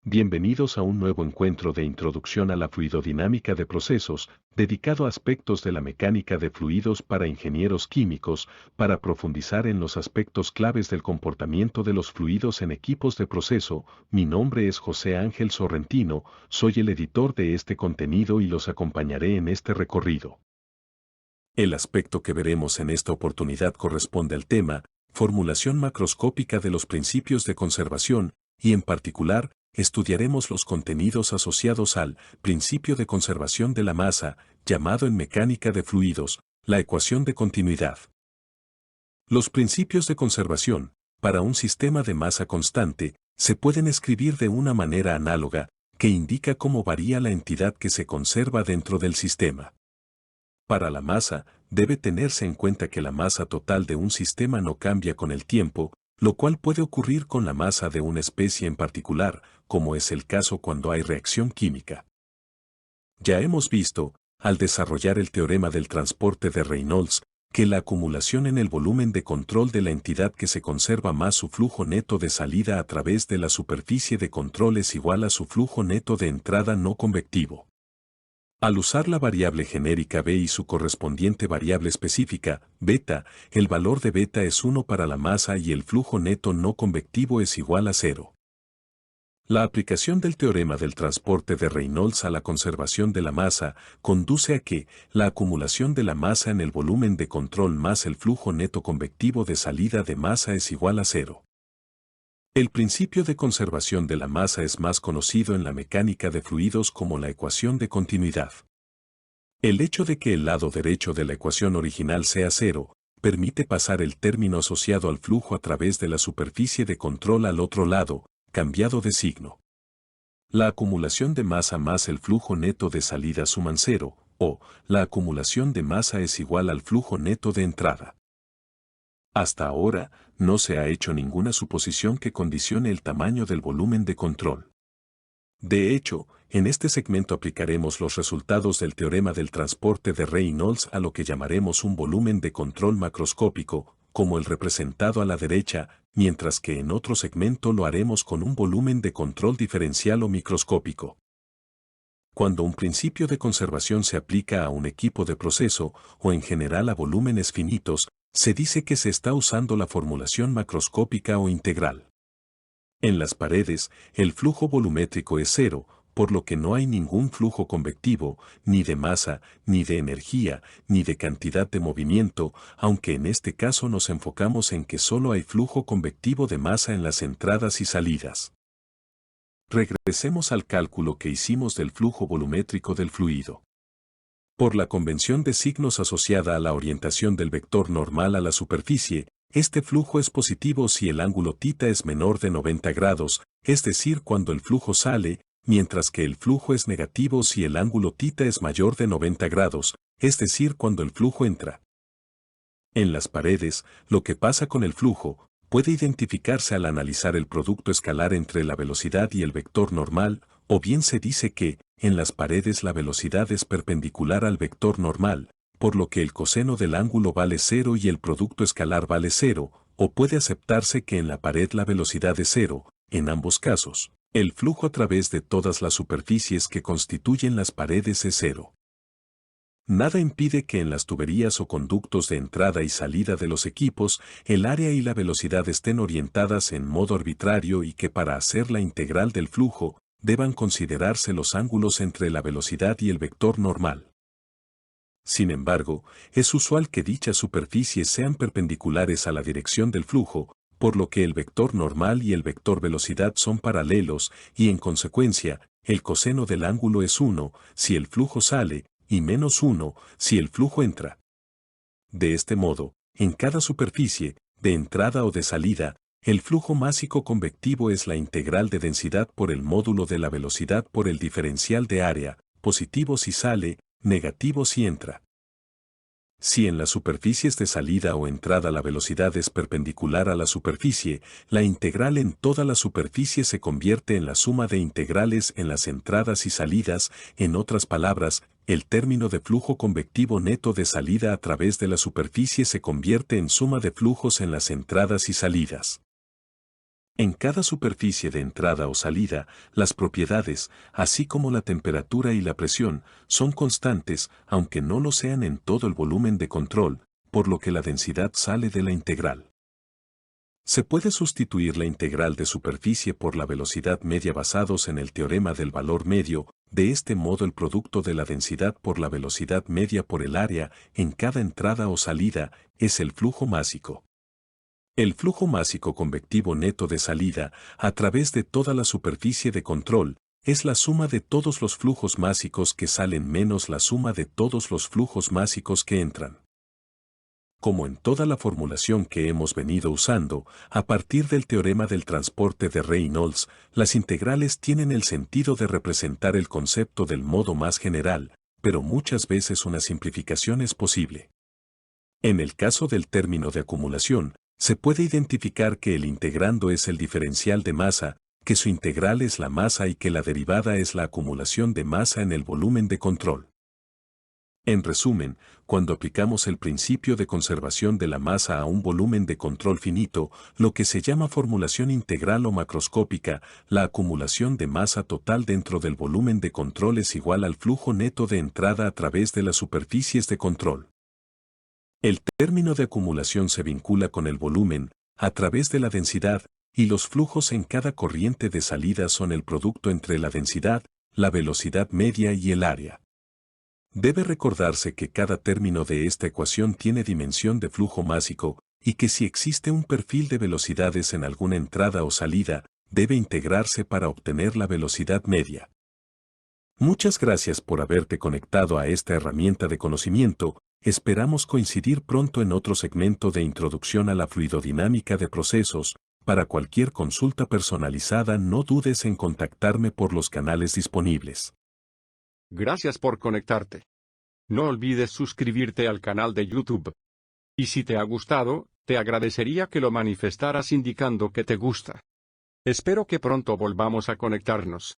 Bienvenidos a un nuevo encuentro de introducción a la fluidodinámica de procesos, dedicado a aspectos de la mecánica de fluidos para ingenieros químicos, para profundizar en los aspectos claves del comportamiento de los fluidos en equipos de proceso. Mi nombre es José Ángel Sorrentino, soy el editor de este contenido y los acompañaré en este recorrido. El aspecto que veremos en esta oportunidad corresponde al tema, formulación macroscópica de los principios de conservación, y en particular, estudiaremos los contenidos asociados al principio de conservación de la masa, llamado en mecánica de fluidos, la ecuación de continuidad. Los principios de conservación, para un sistema de masa constante, se pueden escribir de una manera análoga, que indica cómo varía la entidad que se conserva dentro del sistema. Para la masa, debe tenerse en cuenta que la masa total de un sistema no cambia con el tiempo, lo cual puede ocurrir con la masa de una especie en particular, como es el caso cuando hay reacción química. Ya hemos visto, al desarrollar el teorema del transporte de Reynolds, que la acumulación en el volumen de control de la entidad que se conserva más su flujo neto de salida a través de la superficie de control es igual a su flujo neto de entrada no convectivo. Al usar la variable genérica B y su correspondiente variable específica, beta, el valor de beta es 1 para la masa y el flujo neto no convectivo es igual a 0. La aplicación del teorema del transporte de Reynolds a la conservación de la masa conduce a que la acumulación de la masa en el volumen de control más el flujo neto convectivo de salida de masa es igual a 0. El principio de conservación de la masa es más conocido en la mecánica de fluidos como la ecuación de continuidad. El hecho de que el lado derecho de la ecuación original sea 0, permite pasar el término asociado al flujo a través de la superficie de control al otro lado, cambiado de signo. La acumulación de masa más el flujo neto de salida suman 0, o la acumulación de masa es igual al flujo neto de entrada. Hasta ahora, no se ha hecho ninguna suposición que condicione el tamaño del volumen de control. De hecho, en este segmento aplicaremos los resultados del teorema del transporte de Reynolds a lo que llamaremos un volumen de control macroscópico, como el representado a la derecha, mientras que en otro segmento lo haremos con un volumen de control diferencial o microscópico. Cuando un principio de conservación se aplica a un equipo de proceso o en general a volúmenes finitos, se dice que se está usando la formulación macroscópica o integral. En las paredes, el flujo volumétrico es 0, por lo que no hay ningún flujo convectivo, ni de masa, ni de energía, ni de cantidad de movimiento, aunque en este caso nos enfocamos en que solo hay flujo convectivo de masa en las entradas y salidas. Regresemos al cálculo que hicimos del flujo volumétrico del fluido. Por la convención de signos asociada a la orientación del vector normal a la superficie, este flujo es positivo si el ángulo θ es menor de 90 grados, es decir, cuando el flujo sale, mientras que el flujo es negativo si el ángulo θ es mayor de 90 grados, es decir, cuando el flujo entra. En las paredes, lo que pasa con el flujo puede identificarse al analizar el producto escalar entre la velocidad y el vector normal, o bien se dice que, en las paredes la velocidad es perpendicular al vector normal, por lo que el coseno del ángulo vale 0 y el producto escalar vale 0, o puede aceptarse que en la pared la velocidad es 0, en ambos casos, el flujo a través de todas las superficies que constituyen las paredes es 0. Nada impide que en las tuberías o conductos de entrada y salida de los equipos, el área y la velocidad estén orientadas en modo arbitrario y que para hacer la integral del flujo, deban considerarse los ángulos entre la velocidad y el vector normal. Sin embargo, es usual que dichas superficies sean perpendiculares a la dirección del flujo, por lo que el vector normal y el vector velocidad son paralelos y en consecuencia, el coseno del ángulo es 1 si el flujo sale y menos 1 si el flujo entra. De este modo, en cada superficie, de entrada o de salida, el flujo másico convectivo es la integral de densidad por el módulo de la velocidad por el diferencial de área, positivo si sale, negativo si entra. Si en las superficies de salida o entrada la velocidad es perpendicular a la superficie, la integral en toda la superficie se convierte en la suma de integrales en las entradas y salidas, en otras palabras, el término de flujo convectivo neto de salida a través de la superficie se convierte en suma de flujos en las entradas y salidas. En cada superficie de entrada o salida, las propiedades, así como la temperatura y la presión, son constantes, aunque no lo sean en todo el volumen de control, por lo que la densidad sale de la integral. Se puede sustituir la integral de superficie por la velocidad media basados en el teorema del valor medio, de este modo el producto de la densidad por la velocidad media por el área en cada entrada o salida es el flujo másico. El flujo másico convectivo neto de salida, a través de toda la superficie de control, es la suma de todos los flujos másicos que salen menos la suma de todos los flujos másicos que entran. Como en toda la formulación que hemos venido usando, a partir del teorema del transporte de Reynolds, las integrales tienen el sentido de representar el concepto del modo más general, pero muchas veces una simplificación es posible. En el caso del término de acumulación, se puede identificar que el integrando es el diferencial de masa, que su integral es la masa y que la derivada es la acumulación de masa en el volumen de control. En resumen, cuando aplicamos el principio de conservación de la masa a un volumen de control finito, lo que se llama formulación integral o macroscópica, la acumulación de masa total dentro del volumen de control es igual al flujo neto de entrada a través de las superficies de control. El término de acumulación se vincula con el volumen, a través de la densidad, y los flujos en cada corriente de salida son el producto entre la densidad, la velocidad media y el área. Debe recordarse que cada término de esta ecuación tiene dimensión de flujo másico, y que si existe un perfil de velocidades en alguna entrada o salida, debe integrarse para obtener la velocidad media. Muchas gracias por haberte conectado a esta herramienta de conocimiento. Esperamos coincidir pronto en otro segmento de introducción a la fluidodinámica de procesos. Para cualquier consulta personalizada no dudes en contactarme por los canales disponibles. Gracias por conectarte. No olvides suscribirte al canal de YouTube. Y si te ha gustado, te agradecería que lo manifestaras indicando que te gusta. Espero que pronto volvamos a conectarnos.